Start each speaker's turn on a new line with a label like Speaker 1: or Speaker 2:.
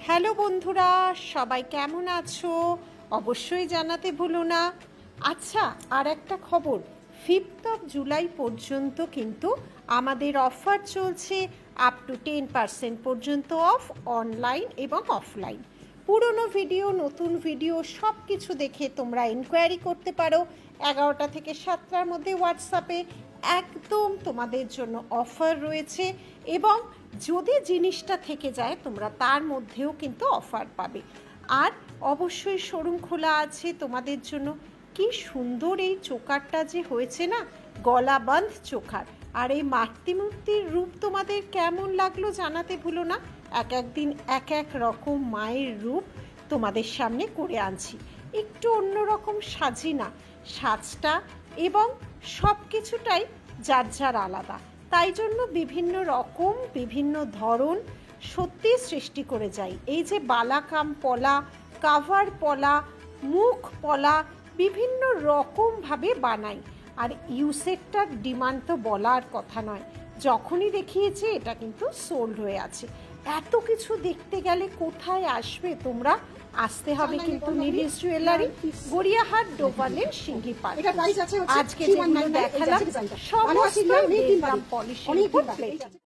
Speaker 1: Hello বন্ধুরা, সবাই কেমন আছো? অবশ্যই জানাতে ভুলো না। আচ্ছা, আর একটা খবর, 5th জুলাই পর্যন্ত কিন্তু আমাদের অফার চলছে। আপ টু 10% পর্যন্ত অফ, অনলাইন এবং অফলাইন। পুরনো ভিডিও, নতুন ভিডিও সব কিছু দেখে তোমরা এনকোয়ারি করতে পারো। 11টা থেকে 7টার মধ্যে হোয়াটসঅ্যাপে একদম তোমাদের জন্য অফার রয়েছে, এবং যদি জিনিসটা থেকে যায় তোমরা তার মধ্যেও কিন্তু অফার পাবে। আর অবশ্যই শোরুম খোলা আছে তোমাদের জন্য। কি সুন্দর এই চোকারটা যে হয়েছে না, গলাবন্ধ চোকার। আর এই মাতৃমূর্তির রূপ তোমাদের কেমন লাগলো জানাতে ভুলো না। এক একদিন এক এক রকম মায়ের রূপ তোমাদের সামনে করে আনছি। একটু অন্যরকম সাজি না, সাজটা এবং সব কিছুটাই যার যার আলাদা। তাই জন্য বিভিন্ন রকম, বিভিন্ন ধরন সত্যি সৃষ্টি করে যাই। এই যে বালাকাম পলা, কাভার পলা, মুখ পলা, বিভিন্ন রকমভাবে বানাই। আর ইউসেটটার ডিমান্ড তো বলার কথা নয়। যখনই দেখিয়েছে এটা কিন্তু সোল্ড হয়ে আছে। এত কিছু দেখতে গেলে কোথায় আসবে তোমরা? আসতে হবে কিন্তু নীলিশ জুয়েলারি, গড়িয়াহাট, ডোবালের সিংহিপাড়। আজকে যেগুলো দেখালাম সমস্ত পলিশ।